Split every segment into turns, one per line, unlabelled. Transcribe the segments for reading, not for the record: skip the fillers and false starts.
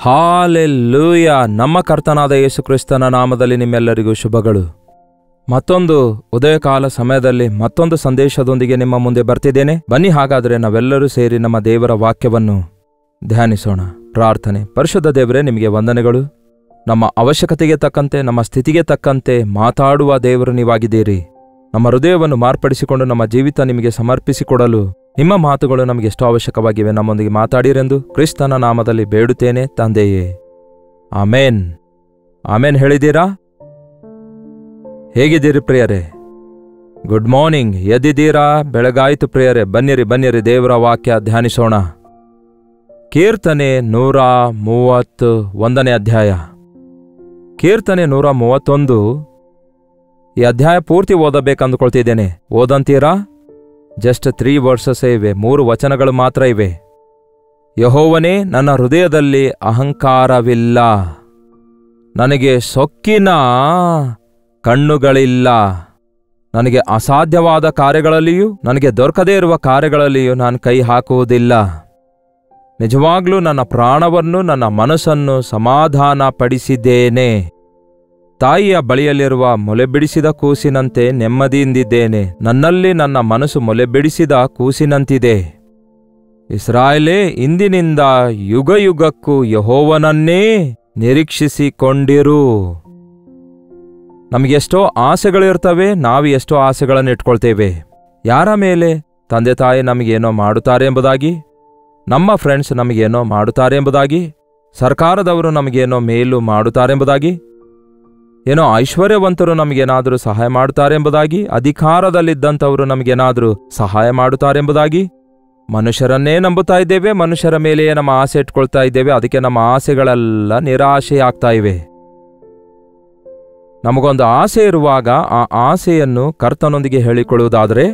Hallelujah. ನಮ್ಮ ಕರ್ತನಾದ ಯೇಸು ಕ್ರಿಸ್ತನ ನಾಮದಲ್ಲಿ ನಿಮ್ಮೆಲ್ಲರಿಗೂ ಶುಭಗಳು. ಮತ್ತೊಂದು ಉದಯಕಾಲ ಸಮಯದಲ್ಲಿ ಮತ್ತೊಂದು ಸಂದೇಶದೊಂದಿಗೆ ನಿಮ್ಮ ಮುಂದೆ ಬರ್ತಿದ್ದೇನೆ. ಬನ್ನಿ ಹಾಗಾದರೆ ನಾವೆಲ್ಲರೂ ಸೇರಿ ನಮ್ಮ ದೇವರ ವಾಕ್ಯವನ್ನು ಧ್ಯಾನಿಸೋಣ. ಪ್ರಾರ್ಥನೆ. ಪರಿಶುದ್ಧ ದೇವರೇ, ನಿಮಗೆ ವಂದನೆಗಳು. ನಮ್ಮ ಅವಶ್ಯಕತೆಗೆ ತಕ್ಕಂತೆ, ನಮ್ಮ ಸ್ಥಿತಿಗೆ ತಕ್ಕಂತೆ ಮಾತಾಡುವ ದೇವರು ನೀವಾಗಿದ್ದೀರಿ. ನಮ್ಮ ಹೃದಯವನ್ನು ಮಾರ್ಪಡಿಸಿಕೊಂಡು ನಮ್ಮ ಜೀವಿತ ನಿಮಗೆ ಸಮರ್ಪಿಸಿಕೊಡಲು ನಿಮ್ಮ ಮಾತುಗಳು ನಮಗೆ ಎಷ್ಟು ಅವಶ್ಯಕವಾಗಿವೆ. ನಮ್ಮೊಂದಿಗೆ ಮಾತಾಡಿರೆಂದು ಕ್ರಿಸ್ತನ ನಾಮದಲ್ಲಿ ಬೇಡುತ್ತೇನೆ ತಂದೆಯೇ, ಆಮೇನ್. ಆಮೇನ್ ಹೇಳಿದ್ದೀರಾ? ಹೇಗಿದ್ದೀರಿ ಪ್ರಿಯರೇ? Good morning. ಎದ್ದಿದ್ದೀರಾ? ಬೆಳಗಾಯಿತು ಪ್ರಿಯರೇ. ಬನ್ನಿರಿ ದೇವರ ವಾಕ್ಯ ಧ್ಯಾನಿಸೋಣ. ಕೀರ್ತನೆ 131ನೇ ಅಧ್ಯಾಯ. ಕೀರ್ತನೆ 131. ಈ ಅಧ್ಯಾಯ ಪೂರ್ತಿ ಓದಬೇಕಂದುಕೊಳ್ತಿದ್ದೇನೆ. ಓದಂತೀರಾ? ಜಸ್ಟ್ 3 ವರ್ಸಸ್ ಇವೆ, 3 ವಚನಗಳು ಮಾತ್ರ ಇವೆ. ಯೆಹೋವನೇ, ನನ್ನ ಹೃದಯದಲ್ಲಿ ಅಹಂಕಾರವಿಲ್ಲ, ನನಗೆ ಸೊಕ್ಕಿನ ಕಣ್ಣುಗಳಿಲ್ಲ. ನನಗೆ ಅಸಾಧ್ಯವಾದ ಕಾರ್ಯಗಳಲ್ಲಿಯೂ ನನಗೆ ದೊರಕದೇ ಇರುವ ಕಾರ್ಯಗಳಲ್ಲಿಯೂ ನಾನು ಕೈ ಹಾಕುವುದಿಲ್ಲ. ನಿಜವಾಗ್ಲೂ ನನ್ನ ಪ್ರಾಣವನ್ನು ನನ್ನ ಮನಸ್ಸನ್ನು ಸಮಾಧಾನ ಪಡಿಸಿದ್ದೇನೆ. ತಾಯಿಯ ಬಳಿಯಲ್ಲಿರುವ ಮೊಲೆಬಿಡಿಸಿದ ಕೂಸಿನಂತೆ ನೆಮ್ಮದಿಯಿಂದಿದ್ದೇನೆ. ನನ್ನಲ್ಲಿ ನನ್ನ ಮನಸ್ಸು ಮೊಲೆಬಿಡಿಸಿದ ಕೂಸಿನಂತಿದೆ. ಇಸ್ರಾಯೇಲೇ, ಇಂದಿನಿಂದ ಯುಗಯುಗಕ್ಕೂ ಯೆಹೋವನನ್ನೇ ನಿರೀಕ್ಷಿಸಿಕೊಂಡಿರು. ನಮಗೆಷ್ಟೋ ಆಸೆಗಳಿರ್ತವೆ. ನಾವು ಎಷ್ಟೋ ಆಸೆಗಳನ್ನು ಇಟ್ಕೊಳ್ತೇವೆ. ಯಾರ ಮೇಲೆ? ತಂದೆ ತಾಯಿ ನಮಗೇನೋ ಮಾಡುತ್ತಾರೆ ಎಂಬುದಾಗಿ, ನಮ್ಮ ಫ್ರೆಂಡ್ಸ್ ನಮಗೇನೋ ಮಾಡುತ್ತಾರೆ ಎಂಬುದಾಗಿ, ಸರ್ಕಾರದವರು ನಮಗೇನೋ ಮೇಲು ಮಾಡುತ್ತಾರೆ ಎಂಬುದಾಗಿ, ಏನೋ ಐಶ್ವರ್ಯವಂತರು ನಮಗೇನಾದರೂ ಸಹಾಯ ಮಾಡುತ್ತಾರೆ ಎಂಬುದಾಗಿ, ಅಧಿಕಾರದಲ್ಲಿದ್ದಂಥವರು ನಮಗೇನಾದರೂ ಸಹಾಯ ಮಾಡುತ್ತಾರೆ ಎಂಬುದಾಗಿ ಮನುಷ್ಯರನ್ನೇ ನಂಬುತ್ತಾ ಇದ್ದೇವೆ. ಮನುಷ್ಯರ ಮೇಲೆಯೇ ನಮ್ಮ ಆಸೆ ಇಟ್ಕೊಳ್ತಾ ಇದ್ದೇವೆ. ಅದಕ್ಕೆ ನಮ್ಮ ಆಸೆಗಳೆಲ್ಲ ನಿರಾಶೆಯಾಗ್ತಾ ಇವೆ. ನಮಗೊಂದು ಆಸೆ ಇರುವಾಗ ಆ ಆಸೆಯನ್ನು ಕರ್ತನೊಂದಿಗೆ ಹೇಳಿಕೊಳ್ಳುವುದಾದರೆ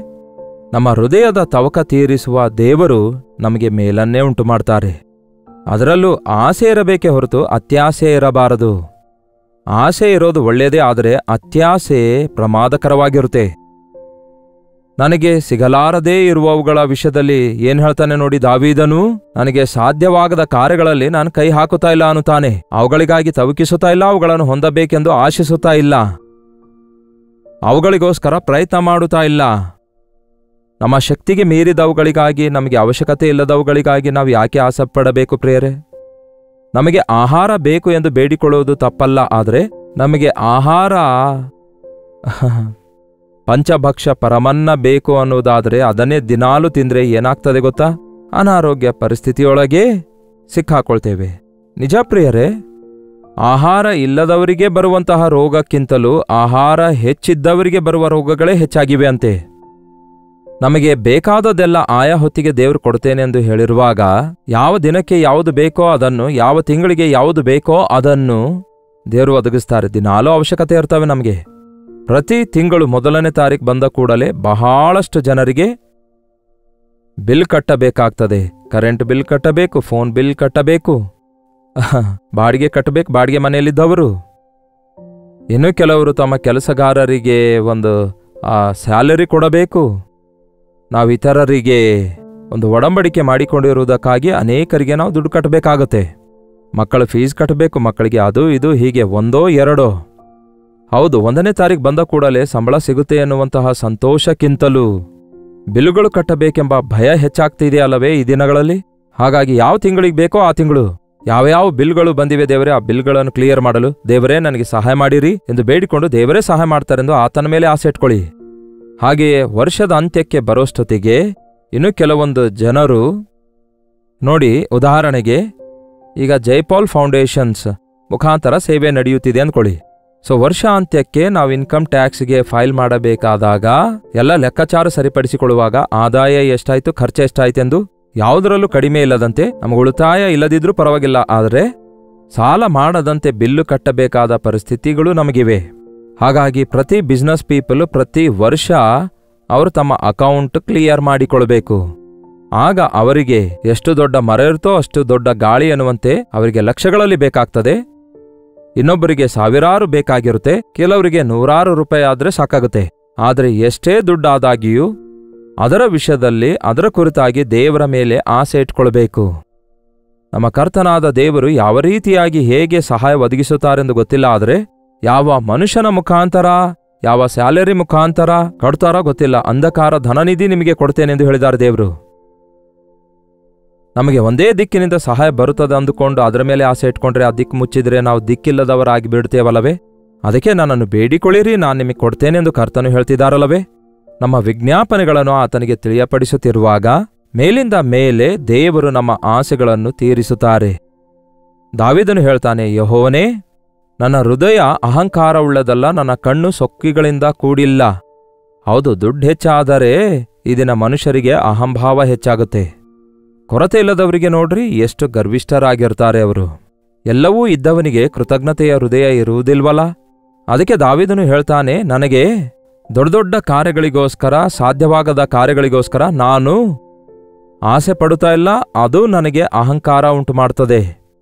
ನಮ್ಮ ಹೃದಯದ ತವಕ ತೀರಿಸುವ ದೇವರು ನಮಗೆ ಮೇಲನ್ನೇ ಉಂಟು ಮಾಡ್ತಾರೆ. ಅದರಲ್ಲೂ ಆಸೆ ಇರಬೇಕೇ ಹೊರತು ಅತ್ಯಾಸೆ ಇರಬಾರದು. ಆಸೆ ಇರೋದು ಒಳ್ಳೆಯದೇ, ಆದರೆ ಅತ್ಯಾಸೆ ಪ್ರಮಾದಕರವಾಗಿರುತ್ತೆ. ನನಗೆ ಸಿಗಲಾರದೇ ಇರುವವುಗಳ ವಿಷಯದಲ್ಲಿ ಏನ್ ಹೇಳ್ತಾನೆ ನೋಡಿ ದಾವೀದನು, ನನಗೆ ಸಾಧ್ಯವಾಗದ ಕಾರ್ಯಗಳಲ್ಲಿ ನಾನು ಕೈ ಹಾಕುತ್ತಾ ಇಲ್ಲ ಅನ್ನುತ್ತಾನೆ. ಅವುಗಳಿಗಾಗಿ ತವಕಿಸುತ್ತಾ ಇಲ್ಲ, ಅವುಗಳನ್ನು ಹೊಂದಬೇಕೆಂದು ಆಶಿಸುತ್ತಾ ಇಲ್ಲ, ಅವುಗಳಿಗೋಸ್ಕರ ಪ್ರಯತ್ನ ಮಾಡುತ್ತಾ ಇಲ್ಲ. ನಮ್ಮ ಶಕ್ತಿಗೆ ಮೀರಿದವುಗಳಿಗಾಗಿ, ನಮಗೆ ಅವಶ್ಯಕತೆ ಇಲ್ಲದವುಗಳಿಗಾಗಿ ನಾವು ಯಾಕೆ ಆಸೆ ಪಡಬೇಕು ಪ್ರಿಯರೇ? ನಮಗೆ ಆಹಾರ ಬೇಕು ಎಂದು ಬೇಡಿಕೊಳ್ಳುವುದು ತಪ್ಪಲ್ಲ, ಆದರೆ ನಮಗೆ ಆಹಾರ ಪಂಚಭಕ್ಷ ಪರಮನ್ನ ಬೇಕು ಅನ್ನುವುದಾದರೆ ಅದನ್ನೇ ದಿನಾಲು ತಿಂದ್ರೆ ಏನಾಗ್ತದೆ ಗೊತ್ತಾ? ಅನಾರೋಗ್ಯ ಪರಿಸ್ಥಿತಿಯೊಳಗೆ ಸಿಕ್ಕಾಕೊಳ್ತೇವೆ. ನಿಜ ಪ್ರಿಯರೇ, ಆಹಾರ ಇಲ್ಲದವರಿಗೆ ಬರುವಂತಹ ರೋಗಕ್ಕಿಂತಲೂ ಆಹಾರ ಹೆಚ್ಚಿದ್ದವರಿಗೆ ಬರುವ ರೋಗಗಳೇ ಹೆಚ್ಚಾಗಿವೆ ಅಂತೆ. ನಮಗೆ ಬೇಕಾದದೆಲ್ಲ ಆಯಾ ಹೊತ್ತಿಗೆ ದೇವರು ಕೊಡ್ತೇನೆ ಎಂದು ಹೇಳಿರುವಾಗ, ಯಾವ ದಿನಕ್ಕೆ ಯಾವುದು ಬೇಕೋ ಅದನ್ನು, ಯಾವ ತಿಂಗಳಿಗೆ ಯಾವುದು ಬೇಕೋ ಅದನ್ನು ದೇವರು ಒದಗಿಸ್ತಾರೆ. ದಿನಾಲೂ ಅವಶ್ಯಕತೆ ಇರ್ತವೆ ನಮಗೆ. ಪ್ರತಿ ತಿಂಗಳು 1ನೇ ತಾರೀಕು ಬಂದ ಕೂಡಲೇ ಬಹಳಷ್ಟು ಜನರಿಗೆ ಬಿಲ್ ಕಟ್ಟಬೇಕಾಗ್ತದೆ. ಕರೆಂಟ್ ಬಿಲ್ ಕಟ್ಟಬೇಕು, ಫೋನ್ ಬಿಲ್ ಕಟ್ಟಬೇಕು, ಬಾಡಿಗೆ ಕಟ್ಟಬೇಕು, ಬಾಡಿಗೆ ಮನೆಯಲ್ಲಿದ್ದವರು. ಇನ್ನು ಕೆಲವರು ತಮ್ಮ ಕೆಲಸಗಾರರಿಗೆ ಒಂದು ಸ್ಯಾಲರಿ ಕೊಡಬೇಕು. ನಾವು ಇತರರಿಗೆ ಒಂದು ಒಡಂಬಡಿಕೆ ಮಾಡಿಕೊಂಡಿರುವುದಕ್ಕಾಗಿ ಅನೇಕರಿಗೆ ನಾವು ದುಡ್ಡು ಕಟ್ಟಬೇಕಾಗತ್ತೆ. ಮಕ್ಕಳ ಫೀಸ್ ಕಟ್ಟಬೇಕು, ಮಕ್ಕಳಿಗೆ ಅದು ಇದು ಹೀಗೆ ಒಂದೋ ಎರಡೋ. ಹೌದು, 1ನೇ ತಾರೀಕು ಬಂದ ಕೂಡಲೇ ಸಂಬಳ ಸಿಗುತ್ತೆ ಎನ್ನುವಂತಹ ಸಂತೋಷಕ್ಕಿಂತಲೂ ಬಿಲ್ಲುಗಳು ಕಟ್ಟಬೇಕೆಂಬ ಭಯ ಹೆಚ್ಚಾಗ್ತಿದೆ ಅಲ್ಲವೇ ಈ ದಿನಗಳಲ್ಲಿ? ಹಾಗಾಗಿ ಯಾವ ತಿಂಗಳಿಗೆ ಬೇಕೋ ಆ ತಿಂಗಳು ಯಾವ್ಯಾವ ಬಿಲ್ಗಳು ಬಂದಿವೆ ದೇವರೇ, ಆ ಬಿಲ್ಗಳನ್ನು ಕ್ಲಿಯರ್ ಮಾಡಲು ದೇವರೇ ನನಗೆ ಸಹಾಯ ಮಾಡಿರಿ ಎಂದು ಬೇಡಿಕೊಂಡು ದೇವರೇ ಸಹಾಯ ಮಾಡ್ತಾರೆಂದು ಆತನ ಮೇಲೆ ಆಸೆ ಇಟ್ಕೊಳ್ಳಿ. ಹಾಗೆಯೇ ವರ್ಷದ ಅಂತ್ಯಕ್ಕೆ ಬರೋಷ್ಟೊತ್ತಿಗೆ ಇನ್ನು ಕೆಲವೊಂದು ಜನರು ನೋಡಿ, ಉದಾಹರಣೆಗೆ ಈಗ ಜೈಪಾಲ್ ಫೌಂಡೇಶನ್ಸ್ ಮುಖಾಂತರ ಸೇವೆ ನಡೆಯುತ್ತಿದೆ ಅಂದ್ಕೊಳ್ಳಿ. ಸೊ ವರ್ಷಾಂತ್ಯಕ್ಕೆ ನಾವು ಇನ್ಕಮ್ ಟ್ಯಾಕ್ಸ್ಗೆ ಫೈಲ್ ಮಾಡಬೇಕಾದಾಗ ಎಲ್ಲ ಲೆಕ್ಕಾಚಾರ ಸರಿಪಡಿಸಿಕೊಳ್ಳುವಾಗ ಆದಾಯ ಎಷ್ಟಾಯ್ತು, ಖರ್ಚು ಎಷ್ಟಾಯ್ತೆಂದು ಯಾವುದರಲ್ಲೂ ಕಡಿಮೆ ಇಲ್ಲದಂತೆ, ನಮಗೆ ಉಳಿತಾಯ ಇಲ್ಲದಿದ್ರೂ ಪರವಾಗಿಲ್ಲ, ಆದರೆ ಸಾಲ ಮಾಡದಂತೆ ಬಿಲ್ಲು ಕಟ್ಟಬೇಕಾದ ಪರಿಸ್ಥಿತಿಗಳು ನಮಗಿವೆ. ಹಾಗಾಗಿ ಪ್ರತಿ ಬಿಸ್ನೆಸ್ ಪೀಪಲ್ ಪ್ರತಿ ವರ್ಷ ಅವರು ತಮ್ಮ ಅಕೌಂಟ್ ಕ್ಲಿಯರ್ ಮಾಡಿಕೊಳ್ಬೇಕು. ಆಗ ಅವರಿಗೆ ಎಷ್ಟು ದೊಡ್ಡ ಮರ ಇರುತ್ತೋ ಅಷ್ಟು ದೊಡ್ಡ ಗಾಳಿ ಅನ್ನುವಂತೆ ಅವರಿಗೆ ಲಕ್ಷಗಳಲ್ಲಿ ಬೇಕಾಗ್ತದೆ. ಇನ್ನೊಬ್ಬರಿಗೆ ಸಾವಿರಾರು ಬೇಕಾಗಿರುತ್ತೆ, ಕೆಲವರಿಗೆ 100 ರೂಪಾಯಿ ಆದ್ರೆ ಸಾಕಾಗುತ್ತೆ. ಆದರೆ ಎಷ್ಟೇ ದುಡ್ಡಾದಾಗಿಯೂ ಅದರ ವಿಷಯದಲ್ಲಿ ಅದರ ಕುರಿತಾಗಿ ದೇವರ ಮೇಲೆ ಆಸೆ ಇಟ್ಕೊಳ್ಬೇಕು. ನಮ್ಮ ಕರ್ತನಾದ ದೇವರು ಯಾವ ರೀತಿಯಾಗಿ ಹೇಗೆ ಸಹಾಯ ಒದಗಿಸುತ್ತಾರೆಂದು ಗೊತ್ತಿಲ್ಲ, ಆದರೆ ಯಾವ ಮನುಷ್ಯನ ಮುಖಾಂತರ, ಯಾವ ಸ್ಯಾಲರಿ ಮುಖಾಂತರ ಕೊಡ್ತಾರೋ ಗೊತ್ತಿಲ್ಲ, ಅಂಧಕಾರ ಧನನಿಧಿ ನಿಮಗೆ ಕೊಡ್ತೇನೆಂದು ಹೇಳಿದ್ದಾರೆ ದೇವರು. ನಮಗೆ ಒಂದೇ ದಿಕ್ಕಿನಿಂದ ಸಹಾಯ ಬರುತ್ತದೆ ಅಂದುಕೊಂಡು ಅದರ ಮೇಲೆ ಆಸೆ ಇಟ್ಕೊಂಡ್ರೆ ಆ ದಿಕ್ಕು ಮುಚ್ಚಿದ್ರೆ ನಾವು ದಿಕ್ಕಿಲ್ಲದವರಾಗಿ ಬಿಡ್ತೇವಲ್ಲವೇ? ಅದಕ್ಕೆ ನನ್ನನ್ನು ಬೇಡಿಕೊಳ್ಳಿರಿ, ನಾನು ನಿಮಗೆ ಕೊಡ್ತೇನೆಂದು ಕರ್ತನು ಹೇಳ್ತಿದ್ದಾರಲ್ಲವೇ? ನಮ್ಮ ವಿಜ್ಞಾಪನೆಗಳನ್ನು ಆತನಿಗೆ ತಿಳಿಯಪಡಿಸುತ್ತಿರುವಾಗ ಮೇಲಿಂದ ಮೇಲೆ ದೇವರು ನಮ್ಮ ಆಸೆಗಳನ್ನು ತೀರಿಸುತ್ತಾರೆ. ದಾವೀದನು ಹೇಳ್ತಾನೆ, ಯೆಹೋವನೇ, ನನ್ನ ಹೃದಯ ಅಹಂಕಾರವುಳ್ಳದಲ್ಲ, ನನ್ನ ಕಣ್ಣು ಸೊಕ್ಕಿಗಳಿಂದ ಕೂಡಿಲ್ಲ. ಹೌದು, ದುಡ್ಡು ಹೆಚ್ಚಾದರೆ ಈ ದಿನ ಮನುಷ್ಯರಿಗೆ ಅಹಂಭಾವ ಹೆಚ್ಚಾಗುತ್ತೆ. ಕೊರತೆ ಇಲ್ಲದವರಿಗೆ ನೋಡ್ರಿ ಎಷ್ಟು ಗರ್ವಿಷ್ಠರಾಗಿರ್ತಾರೆ ಅವರು. ಎಲ್ಲವೂ ಇದ್ದವನಿಗೆ ಕೃತಜ್ಞತೆಯ ಹೃದಯ ಇರುವುದಿಲ್ವಲ್ಲ? ಅದಕ್ಕೆ ದಾವೀದನು ಹೇಳ್ತಾನೆ, ನನಗೆ ದೊಡ್ಡ ದೊಡ್ಡ ಕಾರ್ಯಗಳಿಗೋಸ್ಕರ, ಸಾಧ್ಯವಾಗದ ಕಾರ್ಯಗಳಿಗೋಸ್ಕರ ನಾನು ಆಸೆ ಪಡುತ್ತಾ ಇಲ್ಲ. ಅದು ನನಗೆ ಅಹಂಕಾರ ಉಂಟು ಮಾಡ್ತದೆ.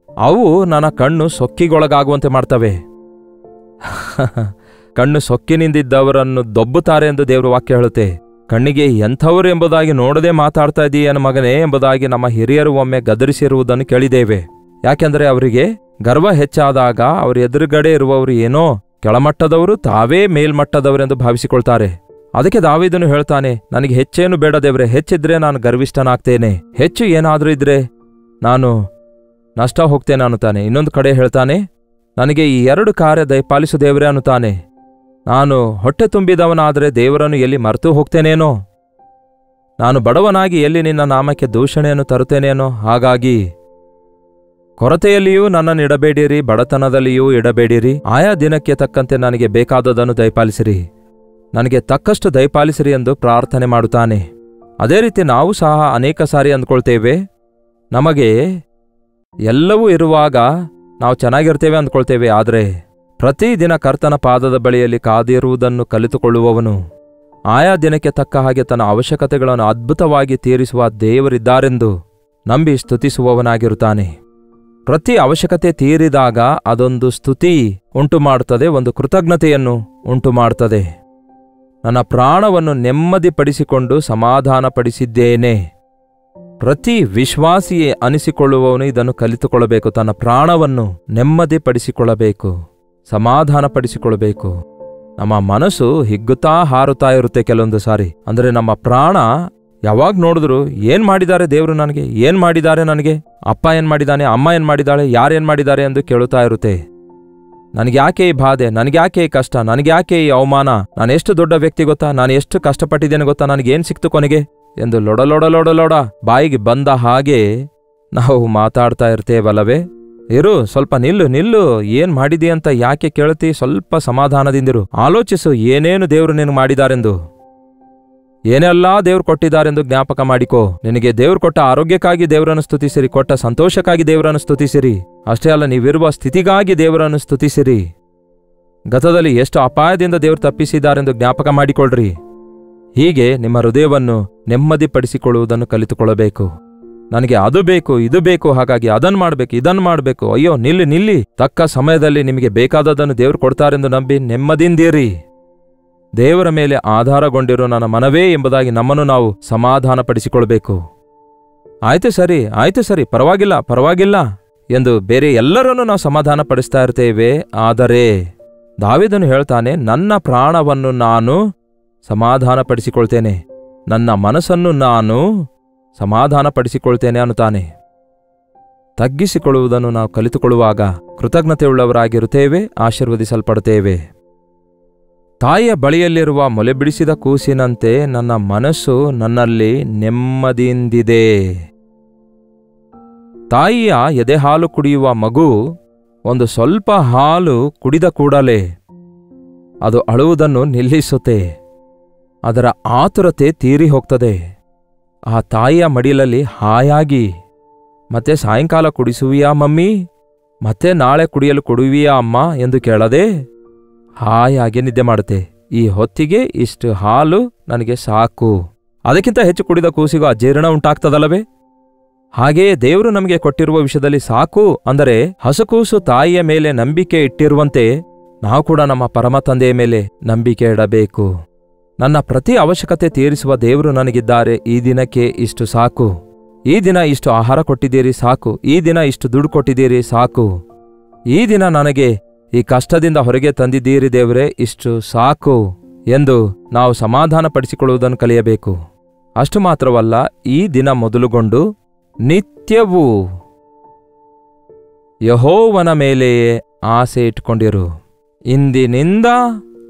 ಅವು ನನ್ನ ಕಣ್ಣು ಸೊಕ್ಕಿಗೊಳಗಾಗುವಂತೆ ಮಾಡ್ತವೆ. ಕಣ್ಣು ಸೊಕ್ಕಿನಿಂದಿದ್ದವರನ್ನು ದೊಬ್ಬುತ್ತಾರೆ ಎಂದು ದೇವರ ವಾಕ್ಯ ಹೇಳುತ್ತೆ. ಕಣ್ಣಿಗೆ ಎಂಥವರು ಎಂಬುದಾಗಿ ನೋಡದೆ ಮಾತಾಡ್ತಾ ಇದೀಯನ ಮಗನೇ ಎಂಬುದಾಗಿ ನಮ್ಮ ಹಿರಿಯರು ಒಮ್ಮೆ ಗದರಿಸಿರುವುದನ್ನು ಕೇಳಿದ್ದೇವೆ. ಯಾಕೆಂದರೆ ಅವರಿಗೆ ಗರ್ವ ಹೆಚ್ಚಾದಾಗ ಅವರ ಎದುರುಗಡೆ ಇರುವವರು ಏನೋ ಕೆಳಮಟ್ಟದವರು, ತಾವೇ ಮೇಲ್ಮಟ್ಟದವರೆಂದು ಭಾವಿಸಿಕೊಳ್ತಾರೆ. ಅದಕ್ಕೆ ದಾವೀದನು ಹೇಳ್ತಾನೆ, ನನಗೆ ಹೆಚ್ಚೇನು ಬೇಡ ದೇವ್ರೆ, ಹೆಚ್ಚಿದ್ರೆ ನಾನು ಗರ್ವಿಷ್ಠನಾಗ್ತೇನೆ, ಹೆಚ್ಚು ಏನಾದರೂ ಇದ್ರೆ ನಾನು ನಷ್ಟ ಹೋಗ್ತೇನೆ ಅನ್ನುತ್ತಾನೆ. ಇನ್ನೊಂದು ಕಡೆ ಹೇಳ್ತಾನೆ, ನನಗೆ ಈ 2 ಕಾರ್ಯ ದಯಪಾಲಿಸು ದೇವರೇ ಅನ್ನುತ್ತಾನೆ. ನಾನು ಹೊಟ್ಟೆ ತುಂಬಿದವನಾದರೆ ದೇವರನ್ನು ಎಲ್ಲಿ ಮರೆತು ಹೋಗ್ತೇನೇನೋ, ನಾನು ಬಡವನಾಗಿ ಎಲ್ಲಿ ನಿನ್ನ ನಾಮಕ್ಕೆ ದೂಷಣೆಯನ್ನು ತರುತ್ತೇನೇನೋ. ಹಾಗಾಗಿ ಕೊರತೆಯಲ್ಲಿಯೂ ನನ್ನನ್ನು ಇಡಬೇಡಿರಿ, ಬಡತನದಲ್ಲಿಯೂ ಇಡಬೇಡಿರಿ. ಆಯಾ ದಿನಕ್ಕೆ ತಕ್ಕಂತೆ ನನಗೆ ಬೇಕಾದದನ್ನು ದಯಪಾಲಿಸಿರಿ, ನನಗೆ ತಕ್ಕಷ್ಟು ದಯಪಾಲಿಸಿರಿ ಎಂದು ಪ್ರಾರ್ಥನೆ ಮಾಡುತ್ತಾನೆ. ಅದೇ ರೀತಿ ನಾವು ಸಹ ಅನೇಕ ಸಾರಿ ಅಂದ್ಕೊಳ್ತೇವೆ, ನಮಗೆ ಎಲ್ಲವೂ ಇರುವಾಗ ನಾವು ಚೆನ್ನಾಗಿರ್ತೇವೆ ಅಂದ್ಕೊಳ್ತೇವೆ. ಆದರೆ ಪ್ರತಿದಿನ ಕರ್ತನ ಪಾದದ ಬಳಿಯಲ್ಲಿ ಕಾದಿರುವುದನ್ನು ಕಲಿತುಕೊಳ್ಳುವವನು ಆಯಾ ದಿನಕ್ಕೆ ತಕ್ಕ ಹಾಗೆ ತನ್ನ ಅವಶ್ಯಕತೆಗಳನ್ನು ಅದ್ಭುತವಾಗಿ ತೀರಿಸುವ ದೇವರಿದ್ದಾರೆಂದು ನಂಬಿ ಸ್ತುತಿಸುವವನಾಗಿರುತ್ತಾನೆ. ಪ್ರತಿ ಅವಶ್ಯಕತೆ ತೀರಿದಾಗ ಅದೊಂದು ಸ್ತುತಿ ಉಂಟು ಮಾಡುತ್ತದೆ, ಒಂದು ಕೃತಜ್ಞತೆಯನ್ನು ಉಂಟು ಮಾಡುತ್ತದೆ. ನನ್ನ ಪ್ರಾಣವನ್ನು ನೆಮ್ಮದಿಪಡಿಸಿಕೊಂಡು ಸಮಾಧಾನಪಡಿಸಿದ್ದೇನೆ. ಪ್ರತಿ ವಿಶ್ವಾಸಿಯೇ ಅನಿಸಿಕೊಳ್ಳುವವನು ಇದನ್ನು ಕಲಿತುಕೊಳ್ಳಬೇಕು. ತನ್ನ ಪ್ರಾಣವನ್ನು ನೆಮ್ಮದಿಪಡಿಸಿಕೊಳ್ಳಬೇಕು, ಸಮಾಧಾನಪಡಿಸಿಕೊಳ್ಳಬೇಕು. ನಮ್ಮ ಮನಸ್ಸು ಹಿಗ್ಗುತ್ತಾ ಹಾರುತ್ತಾ ಇರುತ್ತೆ ಕೆಲವೊಂದು ಸಾರಿ. ಅಂದರೆ ನಮ್ಮ ಪ್ರಾಣ ಯಾವಾಗ ನೋಡಿದ್ರು ಏನ್ ಮಾಡಿದ್ದಾರೆ ದೇವರು ನನಗೆ, ಏನ್ ಮಾಡಿದ್ದಾರೆ ನನಗೆ, ಅಪ್ಪ ಏನ್ ಮಾಡಿದಾನೆ, ಅಮ್ಮ ಏನ್ ಮಾಡಿದಾಳೆ, ಯಾರೇನ್ ಮಾಡಿದ್ದಾರೆ ಎಂದು ಕೇಳುತ್ತಾ ಇರುತ್ತೆ. ನನಗ್ಯಾಕೆ ಈ ಬಾಧೆ, ನನಗ್ಯಾಕೆ ಈ ಕಷ್ಟ, ನನಗ್ಯಾಕೆ ಈ ಅವಮಾನ, ನಾನೆಷ್ಟು ದೊಡ್ಡ ವ್ಯಕ್ತಿ ಗೊತ್ತಾ, ನಾನು ಎಷ್ಟು ಕಷ್ಟಪಟ್ಟಿದ್ದೇನೆ ಗೊತ್ತಾ, ನನಗೇನು ಸಿಕ್ತು ಕೊನೆಗೆ ಎಂದು ಲೊಡ ಬಾಯಿಗೆ ಬಂದ ಹಾಗೆ ನಾವು ಮಾತಾಡ್ತಾ ಇರ್ತೇವಲ್ಲವೇ? ಇರು, ಸ್ವಲ್ಪ ನಿಲ್ಲು, ಏನ್ ಮಾಡಿದಿ ಅಂತ ಯಾಕೆ ಕೇಳ್ತಿ, ಸ್ವಲ್ಪ ಸಮಾಧಾನದಿಂದಿರು, ಆಲೋಚಿಸು ಏನೇನು ದೇವರು ನಿನಗೆ ಮಾಡಿದಾರೆಂದು, ಏನೆಲ್ಲಾ ದೇವ್ರು ಕೊಟ್ಟಿದ್ದಾರೆಂದು ಜ್ಞಾಪಕ ಮಾಡಿಕೋ. ನಿನಗೆ ದೇವ್ರು ಕೊಟ್ಟ ಆರೋಗ್ಯಕ್ಕಾಗಿ ದೇವರನ್ನು ಸ್ತುತಿಸಿರಿ, ಕೊಟ್ಟ ಸಂತೋಷಕ್ಕಾಗಿ ದೇವರನ್ನು ಸ್ತುತಿಸಿರಿ. ಅಷ್ಟೇ ಅಲ್ಲ, ನೀವಿರುವ ಸ್ಥಿತಿಗಾಗಿ ದೇವರನ್ನು ಸ್ತುತಿಸಿರಿ. ಗತದಲ್ಲಿ ಎಷ್ಟು ಅಪಾಯದಿಂದ ದೇವರು ತಪ್ಪಿಸಿದ್ದಾರೆಂದು ಜ್ಞಾಪಕ ಮಾಡಿಕೊಳ್ಳ್ರಿ. ಹೀಗೆ ನಿಮ್ಮ ಹೃದಯವನ್ನು ನೆಮ್ಮದಿಪಡಿಸಿಕೊಳ್ಳುವುದನ್ನು ಕಲಿತುಕೊಳ್ಳಬೇಕು. ನನಗೆ ಅದು ಬೇಕು, ಇದು ಬೇಕು, ಹಾಗಾಗಿ ಅದನ್ನು ಮಾಡಬೇಕು, ಇದನ್ನು ಮಾಡಬೇಕು. ಅಯ್ಯೋ, ನಿಲ್ಲಿ, ತಕ್ಕ ಸಮಯದಲ್ಲಿ ನಿಮಗೆ ಬೇಕಾದದನ್ನು ದೇವರು ಕೊಡ್ತಾರೆಂದು ನಂಬಿ ನೆಮ್ಮದಿಂದಿರಿ. ದೇವರ ಮೇಲೆ ಆಧಾರಗೊಂಡಿರೋ ನನ್ನ ಮನವೇ ಎಂಬುದಾಗಿ ನಮ್ಮನ್ನು ನಾವು ಸಮಾಧಾನಪಡಿಸಿಕೊಳ್ಬೇಕು. ಆಯ್ತು ಸರಿ, ಪರವಾಗಿಲ್ಲ ಎಂದು ಬೇರೆ ಎಲ್ಲರನ್ನೂ ನಾವು ಸಮಾಧಾನಪಡಿಸ್ತಾ ಇರ್ತೇವೆ. ಆದರೆ ದಾವೀದನು ಹೇಳ್ತಾನೆ, ನನ್ನ ಪ್ರಾಣವನ್ನು ನಾನು ಸಮಾಧಾನಪಡಿಸಿಕೊಳ್ತೇನೆ, ನನ್ನ ಮನಸ್ಸನ್ನು ನಾನು ಸಮಾಧಾನಪಡಿಸಿಕೊಳ್ತೇನೆ ಅನ್ನುತ್ತಾನೆ. ತಗ್ಗಿಸಿಕೊಳ್ಳುವುದನ್ನು ನಾವು ಕಲಿತುಕೊಳ್ಳುವಾಗ ಕೃತಜ್ಞತೆಯುಳ್ಳವರಾಗಿರುತ್ತೇವೆ, ಆಶೀರ್ವದಿಸಲ್ಪಡುತ್ತೇವೆ. ತಾಯಿಯ ಬಳಿಯಲ್ಲಿರುವ ಮೊಲೆಬಿಡಿಸಿದ ಕೂಸಿನಂತೆ ನನ್ನ ಮನಸ್ಸು ನನ್ನಲ್ಲಿ ನೆಮ್ಮದಿಯಿಂದಿದೆ. ತಾಯಿಯ ಎದೆಹಾಲು ಕುಡಿಯುವ ಮಗು ಒಂದು ಸ್ವಲ್ಪ ಹಾಲು ಕುಡಿದ ಕೂಡಲೇ ಅದು ಅಳುವುದನ್ನು ನಿಲ್ಲಿಸುತ್ತೆ. ಅದರ ಆತುರತೆ ತೀರಿ ಹೋಗ್ತದೆ. ಆ ತಾಯಿಯ ಮಡಿಲಲ್ಲಿ ಹಾಯಾಗಿ, ಮತ್ತೆ ಸಾಯಂಕಾಲ ಕುಡಿಸುವಿಯಾ ಮಮ್ಮಿ, ಮತ್ತೆ ನಾಳೆ ಕುಡಿಯಲು ಕೊಡುವಿಯಾ ಅಮ್ಮ ಎಂದು ಕೇಳದೆ ಹಾಯಾಗಿ ನಿದ್ದೆ ಮಾಡುತ್ತೆ. ಈ ಹೊತ್ತಿಗೆ ಇಷ್ಟು ಹಾಲು ನನಗೆ ಸಾಕು. ಅದಕ್ಕಿಂತ ಹೆಚ್ಚು ಕುಡಿದ ಕೂಸಿಗೂ ಅಜೀರ್ಣ ಉಂಟಾಗ್ತದಲ್ಲವೇ? ಹಾಗೆಯೇ ದೇವರು ನಮಗೆ ಕೊಟ್ಟಿರುವ ವಿಷಯದಲ್ಲಿ ಸಾಕು ಅಂದರೆ ಹಸುಕೂಸು ತಾಯಿಯ ಮೇಲೆ ನಂಬಿಕೆ ಇಟ್ಟಿರುವಂತೆ ನಾವು ಕೂಡ ನಮ್ಮ ಪರಮ ತಂದೆಯ ಮೇಲೆ ನಂಬಿಕೆ ಇಡಬೇಕು. ನನ್ನ ಪ್ರತಿ ಅವಶ್ಯಕತೆ ತೀರಿಸುವ ದೇವರು ನನಗಿದ್ದಾರೆ, ಈ ದಿನಕ್ಕೆ ಇಷ್ಟು ಸಾಕು ಈ ದಿನ ಇಷ್ಟು ಆಹಾರ ಕೊಟ್ಟಿದ್ದೀರಿ ಸಾಕು, ಈ ದಿನ ಇಷ್ಟು ದುಡ್ಡು ಕೊಟ್ಟಿದ್ದೀರಿ ಸಾಕು, ಈ ದಿನ ನನಗೆ ಈ ಕಷ್ಟದಿಂದ ಹೊರಗೆ ತಂದಿದ್ದೀರಿ ದೇವರೇ, ಇಷ್ಟು ಸಾಕು ಎಂದು ನಾವು ಸಮಾಧಾನ ಪಡಿಸಿಕೊಳ್ಳುವುದನ್ನು ಕಲಿಯಬೇಕು. ಅಷ್ಟು ಮಾತ್ರವಲ್ಲ, ಈ ದಿನ ಮೊದಲುಗೊಂಡು ನಿತ್ಯವೂ ಯೆಹೋವನ ಮೇಲೆಯೇ ಆಸೆ ಇಟ್ಕೊಂಡಿರು. ಇಂದಿನಿಂದ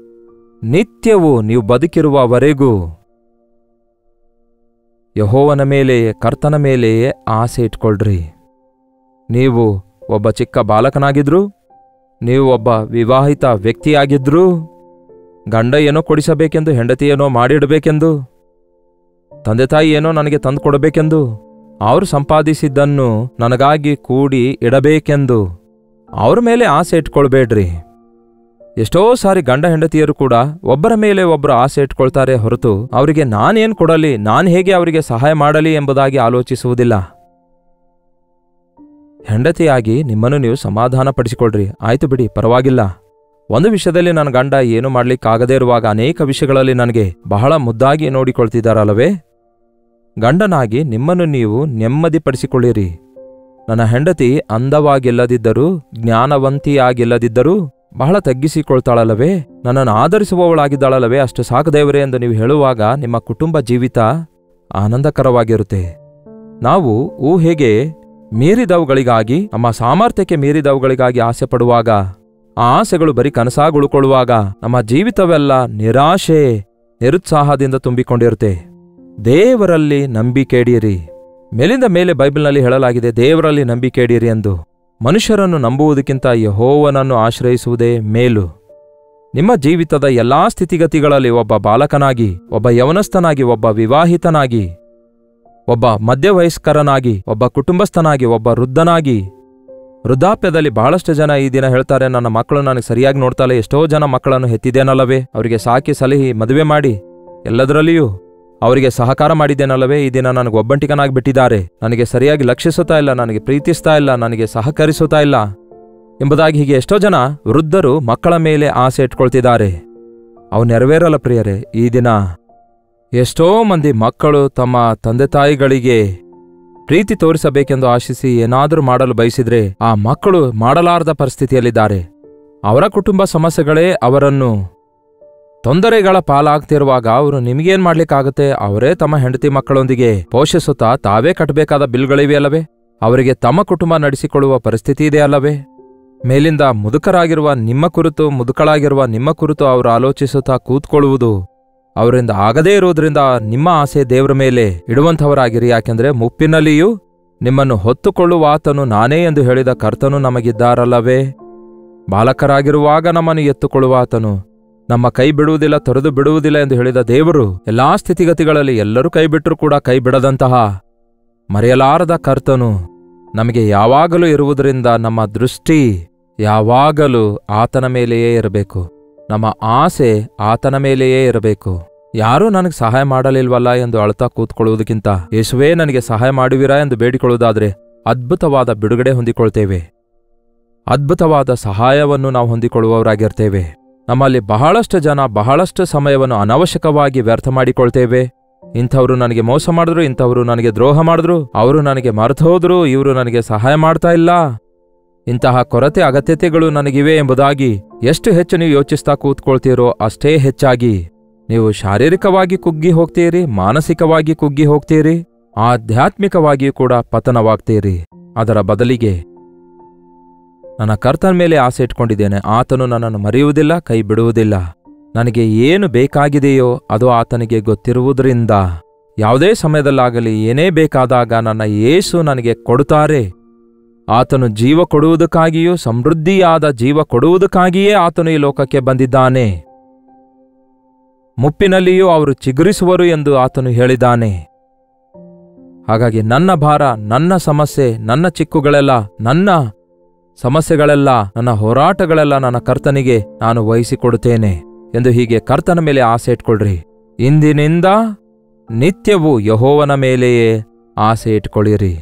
ನಿತ್ಯವೂ ನೀವು ಬದುಕಿರುವವರೆಗೂ ಯೆಹೋವನ ಮೇಲೆಯೇ, ಕರ್ತನ ಮೇಲೆಯೇ ಆಸೆ ಇಟ್ಕೊಳ್ರಿ. ನೀವು ಒಬ್ಬ ಚಿಕ್ಕ ಬಾಲಕನಾಗಿದ್ರು, ನೀವು ಒಬ್ಬ ವಿವಾಹಿತ ವ್ಯಕ್ತಿಯಾಗಿದ್ರೂ, ಗಂಡ ಏನೋ ಕೊಡಿಸಬೇಕೆಂದು, ಹೆಂಡತಿ ಏನೋ ಮಾಡಿಡಬೇಕೆಂದು, ತಂದೆ ತಾಯಿ ಏನೋ ನನಗೆ ತಂದು ಕೊಡಬೇಕೆಂದು, ಅವರು ಸಂಪಾದಿಸಿದ್ದನ್ನು ನನಗಾಗಿ ಕೂಡಿ ಇಡಬೇಕೆಂದು ಅವ್ರ ಮೇಲೆ ಆಸೆ ಇಟ್ಕೊಳ್ಬೇಡ್ರಿ. ಎಷ್ಟೋ ಸಾರಿ ಗಂಡ ಹೆಂಡತಿಯರು ಕೂಡ ಒಬ್ಬರ ಮೇಲೆ ಒಬ್ಬರು ಆಸೆ ಇಟ್ಕೊಳ್ತಾರೆ ಹೊರತು ಅವರಿಗೆ ನಾನೇನು ಕೊಡಲಿ, ನಾನು ಹೇಗೆ ಅವರಿಗೆ ಸಹಾಯ ಮಾಡಲಿ ಎಂಬುದಾಗಿ ಆಲೋಚಿಸುವುದಿಲ್ಲ. ಹೆಂಡತಿಯಾಗಿ ನಿಮ್ಮನ್ನು ನೀವು ಸಮಾಧಾನ ಪಡಿಸಿಕೊಳ್ರಿ. ಆಯ್ತು ಬಿಡಿ, ಪರವಾಗಿಲ್ಲ. ಒಂದು ವಿಷಯದಲ್ಲಿ ನನ್ನ ಗಂಡ ಏನು ಮಾಡ್ಲಿಕ್ಕಾಗದೇ ಇರುವಾಗ ಅನೇಕ ವಿಷಯಗಳಲ್ಲಿ ನನಗೆ ಬಹಳ ಮುದ್ದಾಗಿ ನೋಡಿಕೊಳ್ತಿದ್ದಾರಲ್ಲವೇ? ಗಂಡನಾಗಿ ನಿಮ್ಮನ್ನು ನೀವು ನೆಮ್ಮದಿಪಡಿಸಿಕೊಳ್ಳಿರಿ. ನನ್ನ ಹೆಂಡತಿ ಅಂದವಾಗಿಲ್ಲದಿದ್ದರೂ, ಜ್ಞಾನವಂತಿಯಾಗಿಲ್ಲದಿದ್ದರೂ ಬಹಳ ತಗ್ಗಿಸಿಕೊಳ್ತಾಳಲ್ಲವೇ, ನನ್ನನ್ನು ಆಧರಿಸುವವಳಾಗಿದ್ದಾಳಲ್ಲವೇ, ಅಷ್ಟು ಸಾಕು ದೇವರೇ ಎಂದು ನೀವು ಹೇಳುವಾಗ ನಿಮ್ಮ ಕುಟುಂಬ ಜೀವಿತ ಆನಂದಕರವಾಗಿರುತ್ತೆ. ನಾವು ಊಹೆಗೆ ಮೀರಿದವುಗಳಿಗಾಗಿ, ನಮ್ಮ ಸಾಮರ್ಥ್ಯಕ್ಕೆ ಮೀರಿದವುಗಳಿಗಾಗಿ ಆಸೆ ಪಡುವಾಗ, ಆ ಆಸೆಗಳು ಬರೀ ಕನಸಾಗುಳುಕೊಳ್ಳುವಾಗ ನಮ್ಮ ಜೀವಿತವೆಲ್ಲ ನಿರಾಶೆ, ನಿರುತ್ಸಾಹದಿಂದ ತುಂಬಿಕೊಂಡಿರುತ್ತೆ. ದೇವರಲ್ಲಿ ನಂಬಿಕೆ ಇಡಿರಿ. ಮೇಲಿಂದ ಮೇಲೆ ಬೈಬಲ್ನಲ್ಲಿ ಹೇಳಲಾಗಿದೆ, ದೇವರಲ್ಲಿ ನಂಬಿಕೆ ಇಡಿರಿ ಎಂದು. ಮನುಷ್ಯರನ್ನು ನಂಬುವುದಕ್ಕಿಂತ ಯೆಹೋವನನ್ನು ಆಶ್ರಯಿಸುವುದೇ ಮೇಲು. ನಿಮ್ಮ ಜೀವಿತದ ಎಲ್ಲಾ ಸ್ಥಿತಿಗತಿಗಳಲ್ಲಿ ಒಬ್ಬ ಬಾಲಕನಾಗಿ, ಒಬ್ಬ ಯವನಸ್ಥನಾಗಿ, ಒಬ್ಬ ವಿವಾಹಿತನಾಗಿ, ಒಬ್ಬ ಮಧ್ಯವಯಸ್ಕರನಾಗಿ, ಒಬ್ಬ ಕುಟುಂಬಸ್ಥನಾಗಿ, ಒಬ್ಬ ವೃದ್ಧನಾಗಿ, ವೃದ್ಧಾಪ್ಯದಲ್ಲಿ ಬಹಳಷ್ಟು ಜನ ಈ ದಿನ ಹೇಳ್ತಾರೆ, ನನ್ನ ಮಕ್ಕಳು ನನಗೆ ಸರಿಯಾಗಿ ನೋಡ್ತಾಳೆ, ಎಷ್ಟೋ ಜನ ಮಕ್ಕಳನ್ನು ಹೆತ್ತಿದ್ದೇನಲ್ಲವೇ, ಅವರಿಗೆ ಸಾಕಿ ಸಲಹಿ ಮದುವೆ ಮಾಡಿ ಎಲ್ಲದರಲ್ಲಿಯೂ ಅವರಿಗೆ ಸಹಕಾರ ಮಾಡಿದ್ದೇನಲ್ಲವೇ, ಈ ದಿನ ನನಗೆ ಒಬ್ಬಂಟಿಗನಾಗಿ ಬಿಟ್ಟಿದ್ದಾರೆ, ನನಗೆ ಸರಿಯಾಗಿ ಲಕ್ಷಿಸುತ್ತಾ ಇಲ್ಲ, ನನಗೆ ಪ್ರೀತಿಸ್ತಾ ಇಲ್ಲ, ನನಗೆ ಸಹಕರಿಸುತ್ತಾ ಇಲ್ಲ ಎಂಬುದಾಗಿ ಹೀಗೆ ಎಷ್ಟೋ ಜನ ವೃದ್ಧರು ಮಕ್ಕಳ ಮೇಲೆ ಆಸೆ ಇಟ್ಕೊಳ್ತಿದ್ದಾರೆ. ಅವು ನೆರವೇರಲ್ಲ ಪ್ರಿಯರೇ. ಈ ದಿನ ಎಷ್ಟೋ ಮಂದಿ ಮಕ್ಕಳು ತಮ್ಮ ತಂದೆ ತಾಯಿಗಳಿಗೆ ಪ್ರೀತಿ ತೋರಿಸಬೇಕೆಂದು ಆಶಿಸಿ ಏನಾದರೂ ಮಾಡಲು ಬಯಸಿದ್ರೆ ಆ ಮಕ್ಕಳು ಮಾಡಲಾರದ ಪರಿಸ್ಥಿತಿಯಲ್ಲಿದ್ದಾರೆ. ಅವರ ಕುಟುಂಬ ಸಮಸ್ಯೆಗಳೇ ಅವರನ್ನು ತೊಂದರೆಗಳ ಪಾಲಾಗ್ತಿರುವಾಗ ಅವರು ನಿಮಗೇನ್ ಮಾಡ್ಲಿಕ್ಕಾಗುತ್ತೆ? ಅವರೇ ತಮ್ಮ ಹೆಂಡತಿ ಮಕ್ಕಳೊಂದಿಗೆ ಪೋಷಿಸುತ್ತಾ ತಾವೇ ಕಟ್ಟಬೇಕಾದ ಬಿಲ್ಗಳಿವೆಯಲ್ಲವೇ? ಅವರಿಗೆ ತಮ್ಮ ಕುಟುಂಬ ನಡೆಸಿಕೊಳ್ಳುವ ಪರಿಸ್ಥಿತಿ ಇದೆಯಲ್ಲವೇ? ಮೇಲಿಂದ ಮುದುಕರಾಗಿರುವ ನಿಮ್ಮ ಕುರಿತು, ಮುದುಕಳಾಗಿರುವ ನಿಮ್ಮ ಕುರಿತು ಅವರು ಆಲೋಚಿಸುತ್ತಾ ಕೂತ್ಕೊಳ್ಳುವುದು ಅವರಿಂದ ಆಗದೇ ಇರುವುದರಿಂದ ನಿಮ್ಮ ಆಸೆ ದೇವರ ಮೇಲೆ ಇಡುವಂಥವರಾಗಿರಿ. ಯಾಕೆಂದ್ರೆ ಮುಪ್ಪಿನಲ್ಲಿಯೂ ನಿಮ್ಮನ್ನು ಹೊತ್ತುಕೊಳ್ಳುವಾತನು ನಾನೇ ಎಂದು ಹೇಳಿದ ಕರ್ತನು ನಮಗಿದ್ದಾರಲ್ಲವೇ? ಬಾಲಕರಾಗಿರುವಾಗ ನಮ್ಮನ್ನು ಎತ್ತುಕೊಳ್ಳುವಾತನು, ನಮ್ಮ ಕೈ ಬಿಡುವುದಿಲ್ಲ, ತೊರೆದು ಬಿಡುವುದಿಲ್ಲ ಎಂದು ಹೇಳಿದ ದೇವರು ಎಲ್ಲಾ ಸ್ಥಿತಿಗತಿಗಳಲ್ಲಿ ಎಲ್ಲರೂ ಕೈ ಬಿಟ್ಟರೂ ಕೂಡ ಕೈ ಬಿಡದಂತಹ ಮರೆಯಲಾರದ ಕರ್ತನು ನಮಗೆ ಯಾವಾಗಲೂ ಇರುವುದರಿಂದ ನಮ್ಮ ದೃಷ್ಟಿ ಯಾವಾಗಲೂ ಆತನ ಮೇಲೆಯೇ ಇರಬೇಕು. ನಮ್ಮ ಆಸೆ ಆತನ ಮೇಲೆಯೇ ಇರಬೇಕು. ಯಾರೂ ನನಗೆ ಸಹಾಯ ಮಾಡಲಿಲ್ವಲ್ಲ ಎಂದು ಅಳ್ತಾ ಕೂತ್ಕೊಳ್ಳುವುದಕ್ಕಿಂತ ಯೇಸುವೇ ನನಗೆ ಸಹಾಯ ಮಾಡುವಿರಾ ಎಂದು ಬೇಡಿಕೊಳ್ಳುವುದಾದರೆ ಅದ್ಭುತವಾದ ಬಿಡುಗಡೆ ಹೊಂದಿಕೊಳ್ತೇವೆ. ಅದ್ಭುತವಾದ ಸಹಾಯವನ್ನು ನಾವು ಹೊಂದಿಕೊಳ್ಳುವವರಾಗಿರ್ತೇವೆ. ನಮ್ಮಲ್ಲಿ ಬಹಳಷ್ಟು ಜನ ಬಹಳಷ್ಟು ಸಮಯವನ್ನು ಅನವಶ್ಯಕವಾಗಿ ವ್ಯರ್ಥ ಮಾಡಿಕೊಳ್ತೇವೆ. ಇಂಥವರು ನನಗೆ ಮೋಸ ಮಾಡಿದ್ರು, ಇಂಥವರು ನನಗೆ ದ್ರೋಹ ಮಾಡಿದ್ರು, ಅವರು ನನಗೆ ಮರೆತು ಹೋದ್ರು, ಇವರು ನನಗೆ ಸಹಾಯ ಮಾಡ್ತಾ ಇಲ್ಲ, ಇಂತಹ ಕೊರತೆ ಅಗತ್ಯತೆಗಳು ನನಗಿವೆ ಎಂಬುದಾಗಿ ಎಷ್ಟು ಹೆಚ್ಚು ನೀವು ಯೋಚಿಸ್ತಾ ಕೂತ್ಕೊಳ್ತೀರೋ ಅಷ್ಟೇ ಹೆಚ್ಚಾಗಿ ನೀವು ಶಾರೀರಿಕವಾಗಿ ಕುಗ್ಗಿ ಹೋಗ್ತೀರಿ, ಮಾನಸಿಕವಾಗಿ ಕುಗ್ಗಿ ಹೋಗ್ತೀರಿ, ಆಧ್ಯಾತ್ಮಿಕವಾಗಿಯೂ ಕೂಡ ಪತನವಾಗ್ತೀರಿ. ಅದರ ಬದಲಿಗೆ ನನ್ನ ಕರ್ತನ ಮೇಲೆ ಆಸೆ ಇಟ್ಕೊಂಡಿದ್ದೇನೆ, ಆತನು ನನ್ನನ್ನು ಮರೆಯುವುದಿಲ್ಲ, ಕೈ ಬಿಡುವುದಿಲ್ಲ. ನನಗೆ ಏನು ಬೇಕಾಗಿದೆಯೋ ಅದು ಆತನಿಗೆ ಗೊತ್ತಿರುವುದರಿಂದ ಯಾವುದೇ ಸಮಯದಲ್ಲಾಗಲಿ ಏನೇ ಬೇಕಾದಾಗ ನನ್ನ ಯೇಸು ನನಗೆ ಕೊಡುತ್ತಾರೆ. ಆತನು ಜೀವ ಕೊಡುವುದಕ್ಕಾಗಿಯೂ ಸಮೃದ್ಧಿಯಾದ ಜೀವ ಕೊಡುವುದಕ್ಕಾಗಿಯೇ ಆತನು ಈ ಲೋಕಕ್ಕೆ ಬಂದಿದ್ದಾನೆ. ಮುಪ್ಪಿನಲ್ಲಿಯೂ ಅವರು ಚಿಗುರಿಸುವರು ಎಂದು ಆತನು ಹೇಳಿದ್ದಾನೆ. ಹಾಗಾಗಿ ನನ್ನ ಭಾರ, ನನ್ನ ಸಮಸ್ಯೆ, ನನ್ನ ಚಿಕ್ಕುಗಳೆಲ್ಲ, ನನ್ನ ಸಮಸ್ಯೆಗಳೆಲ್ಲ, ನನ್ನ ಹೋರಾಟಗಳೆಲ್ಲ ನನ್ನ ಕರ್ತನಿಗೆ ನಾನು ವಹಿಸಿಕೊಡುತ್ತೇನೆ ಎಂದು ಹೀಗೆ ಕರ್ತನ ಮೇಲೆ ಆಸೆ ಇಟ್ಕೊಳ್ರಿ. ಇಂದಿನಿಂದ ನಿತ್ಯವೂ ಯೆಹೋವನ ಮೇಲೆಯೇ ಆಸೆ ಇಟ್ಕೊಳ್ಳಿರಿ.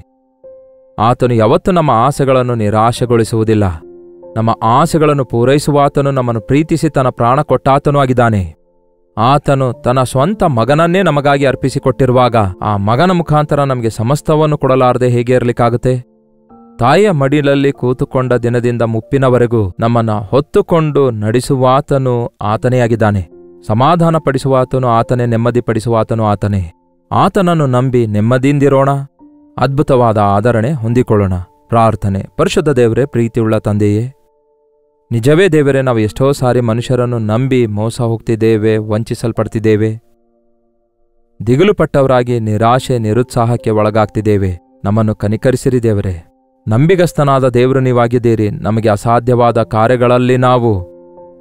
ಆತನು ಯಾವತ್ತೂ ನಮ್ಮ ಆಸೆಗಳನ್ನು ನಿರಾಶೆಗೊಳಿಸುವುದಿಲ್ಲ. ನಮ್ಮ ಆಸೆಗಳನ್ನು ಪೂರೈಸುವಾತನು, ನಮ್ಮನ್ನು ಪ್ರೀತಿಸಿ ತನ್ನ ಪ್ರಾಣ ಕೊಟ್ಟಾತನೂ ಆಗಿದ್ದಾನೆ. ಆತನು ತನ್ನ ಸ್ವಂತ ಮಗನನ್ನೇ ನಮಗಾಗಿ ಅರ್ಪಿಸಿಕೊಟ್ಟಿರುವಾಗ ಆ ಮಗನ ಮುಖಾಂತರ ನಮಗೆ ಸಮಸ್ತವನ್ನು ಕೊಡಲಾರದೆ ಹೇಗೆ ಇರಲಿಕ್ಕಾಗುತ್ತೆ? ತಾಯಿಯ ಮಡಿಲಲ್ಲಿ ಕೂತುಕೊಂಡ ದಿನದಿಂದ ಮುಪ್ಪಿನವರೆಗೂ ನಮ್ಮನ್ನ ಹೊತ್ತುಕೊಂಡು ನಡೆಸುವಾತನು ಆತನೇ ಆಗಿದ್ದಾನೆ. ಸಮಾಧಾನಪಡಿಸುವಾತನು ಆತನೇ, ನೆಮ್ಮದಿಪಡಿಸುವಾತನು ಆತನೇ. ಆತನನ್ನು ನಂಬಿ ನೆಮ್ಮದಿಯಿಂದಿರೋಣ, ಅದ್ಭುತವಾದ ಆದರಣೆ ಹೊಂದಿಕೊಳ್ಳೋಣ. ಪ್ರಾರ್ಥನೆ. ಪರಿಶುದ್ಧ ದೇವರೇ, ಪ್ರೀತಿಯುಳ್ಳ ತಂದೆಯೇ, ನಿಜವೇ ದೇವರೇ, ನಾವು ಎಷ್ಟೋ ಸಾರಿ ಮನುಷ್ಯರನ್ನು ನಂಬಿ ಮೋಸ ಹೋಗ್ತಿದ್ದೇವೆ, ವಂಚಿಸಲ್ಪಡ್ತಿದ್ದೇವೆ, ದಿಗುಲುಪಟ್ಟವರಾಗಿ ನಿರಾಶೆ ನಿರುತ್ಸಾಹಕ್ಕೆ ಒಳಗಾಗ್ತಿದ್ದೇವೆ. ನಮ್ಮನ್ನು ಕನಿಕರಿಸಿರಿ ದೇವರೇ. ನಂಬಿಗಸ್ತನಾದ ದೇವರು ನೀವಾಗಿದ್ದೀರಿ. ನಮಗೆ ಅಸಾಧ್ಯವಾದ ಕಾರ್ಯಗಳಲ್ಲಿ ನಾವು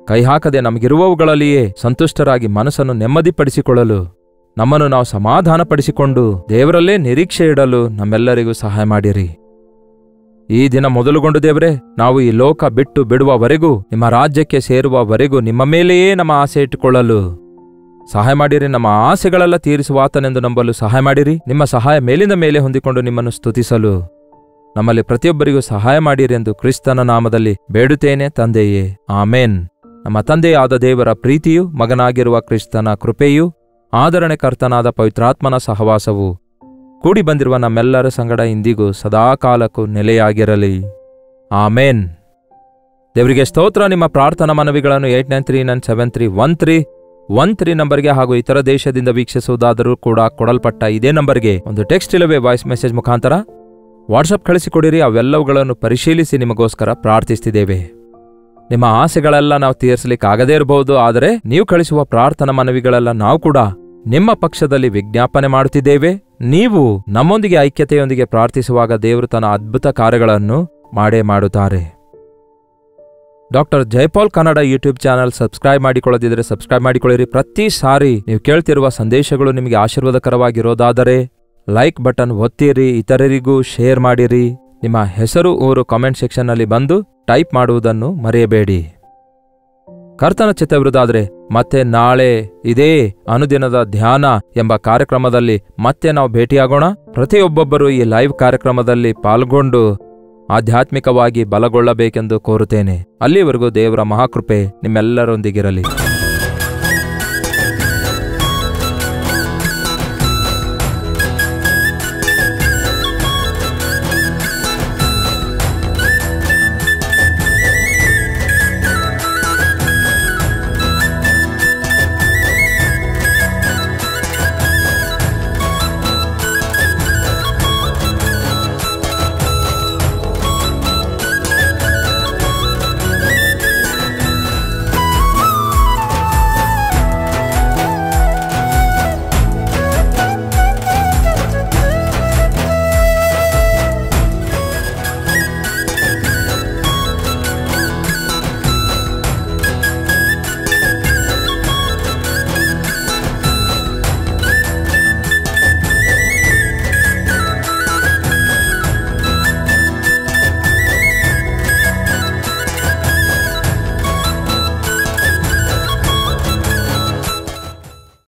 ಕೈಹಾಕದೆ ನಮಗಿರುವವುಗಳಲ್ಲಿಯೇ ಸಂತುಷ್ಟರಾಗಿ ಮನಸ್ಸನ್ನು ನೆಮ್ಮದಿಪಡಿಸಿಕೊಳ್ಳಲು, ನಮ್ಮನ್ನು ನಾವು ಸಮಾಧಾನಪಡಿಸಿಕೊಂಡು ದೇವರಲ್ಲೇ ನಿರೀಕ್ಷೆ ಇಡಲು ನಮ್ಮೆಲ್ಲರಿಗೂ ಸಹಾಯ ಮಾಡಿರಿ. ಈ ದಿನ ಮೊದಲುಗೊಂಡು ದೇವರೇ, ನಾವು ಈ ಲೋಕ ಬಿಟ್ಟು ಬಿಡುವವರೆಗೂ, ನಿಮ್ಮ ರಾಜ್ಯಕ್ಕೆ ಸೇರುವವರೆಗೂ ನಿಮ್ಮ ಮೇಲೆಯೇ ನಮ್ಮ ಆಸೆ ಇಟ್ಟುಕೊಳ್ಳಲು ಸಹಾಯ ಮಾಡಿರಿ. ನಮ್ಮ ಆಸೆಗಳೆಲ್ಲ ತೀರಿಸುವಾತನೆಂದು ನಂಬಲು ಸಹಾಯ ಮಾಡಿರಿ. ನಿಮ್ಮ ಸಹಾಯ ಮೇಲಿಂದ ಮೇಲೆ ಹೊಂದಿಕೊಂಡು ನಿಮ್ಮನ್ನು ಸ್ತುತಿಸಲು ನಮ್ಮಲ್ಲಿ ಪ್ರತಿಯೊಬ್ಬರಿಗೂ ಸಹಾಯ ಮಾಡಿರಿ ಎಂದು ಕ್ರಿಸ್ತನ ನಾಮದಲ್ಲಿ ಬೇಡುತ್ತೇನೆ ತಂದೆಯೇ, ಆಮೇನ್. ನಮ್ಮ ತಂದೆಯಾದ ದೇವರ ಪ್ರೀತಿಯು, ಮಗನಾಗಿರುವ ಕ್ರಿಸ್ತನ ಕೃಪೆಯೂ, ಆದರಣೆ ಕರ್ತನಾದ ಪವಿತ್ರಾತ್ಮನ ಸಹವಾಸವು ಕೂಡಿ ಬಂದಿರುವ ನಮ್ಮೆಲ್ಲರ ಸಂಗಡ ಇಂದಿಗೂ ಸದಾಕಾಲಕ್ಕೂ ನೆಲೆಯಾಗಿರಲಿ. ಆಮೇನ್. ದೇವರಿಗೆ ಸ್ತೋತ್ರ. ನಿಮ್ಮ ಪ್ರಾರ್ಥನಾ ಮನವಿಗಳನ್ನು 8939731313 ನಂಬರ್ಗೆ ಹಾಗೂ ಇತರ ದೇಶದಿಂದ ವೀಕ್ಷಿಸುವುದಾದರೂ ಕೂಡ ಕೊಡಲ್ಪಟ್ಟ ಇದೇ ನಂಬರ್ಗೆ ಒಂದು ಟೆಕ್ಸ್ಟ್ ಇಲ್ಲವೇ ವಾಯ್ಸ್ ಮೆಸೇಜ್ ಮುಖಾಂತರ ವಾಟ್ಸಪ್ ಕಳಿಸಿಕೊಡಿರಿ. ಅವೆಲ್ಲವುಗಳನ್ನು ಪರಿಶೀಲಿಸಿ ನಿಮಗೋಸ್ಕರ ಪ್ರಾರ್ಥಿಸ್ತಿದ್ದೇವೆ. ನಿಮ್ಮ ಆಸೆಗಳೆಲ್ಲ ನಾವು ತೀರಿಸಲಿಕ್ಕಾಗದೇ ಇರಬಹುದು, ಆದರೆ ನೀವು ಕಳಿಸುವ ಪ್ರಾರ್ಥನಾ ಮನವಿಗಳೆಲ್ಲ ನಾವು ಕೂಡ ನಿಮ್ಮ ಪಕ್ಷದಲ್ಲಿ ವಿಜ್ಞಾಪನೆ ಮಾಡುತ್ತಿದ್ದೇವೆ. ನೀವು ನಮ್ಮೊಂದಿಗೆ ಐಕ್ಯತೆಯೊಂದಿಗೆ ಪ್ರಾರ್ಥಿಸುವಾಗ ದೇವರು ತನ್ನ ಅದ್ಭುತ ಕಾರ್ಯಗಳನ್ನು ಮಾಡೇ ಮಾಡುತ್ತಾರೆ. Doctor Jayapal Kannada YouTube channel subscribe ಮಾಡಿಕೊಳ್ಳದಿದ್ದರೆ ಸಬ್ಸ್ಕ್ರೈಬ್ ಮಾಡಿಕೊಳ್ಳಿರಿ. ಪ್ರತಿ ಸಾರಿ ನೀವು ಕೇಳ್ತಿರುವ ಸಂದೇಶಗಳು ನಿಮಗೆ ಆಶೀರ್ವಾದಕರವಾಗಿರೋದಾದರೆ ಲೈಕ್ ಬಟನ್ ಒತ್ತಿರಿ, ಇತರರಿಗೂ ಶೇರ್ ಮಾಡಿರಿ. ನಿಮ್ಮ ಹೆಸರು, ಊರು ಕಾಮೆಂಟ್ ಸೆಕ್ಷನ್ನಲ್ಲಿ ಬಂದು ಟೈಪ್ ಮಾಡುವುದನ್ನು ಮರೆಯಬೇಡಿ. ಕರ್ತನ ಚಿತ್ತವಿರುವುದಾದರೆ ಮತ್ತೆ ನಾಳೆ ಇದೇ ಅನುದಿನದ ಧ್ಯಾನ ಎಂಬ ಕಾರ್ಯಕ್ರಮದಲ್ಲಿ ಮತ್ತೆ ನಾವು ಭೇಟಿಯಾಗೋಣ. ಪ್ರತಿಯೊಬ್ಬೊಬ್ಬರೂ ಈ ಲೈವ್ ಕಾರ್ಯಕ್ರಮದಲ್ಲಿ ಪಾಲ್ಗೊಂಡು ಆಧ್ಯಾತ್ಮಿಕವಾಗಿ ಬಲಗೊಳ್ಳಬೇಕೆಂದು ಕೋರುತ್ತೇನೆ. ಅಲ್ಲಿವರೆಗೂ ದೇವರ ಮಹಾಕೃಪೆ ನಿಮ್ಮೆಲ್ಲರೊಂದಿಗಿರಲಿ.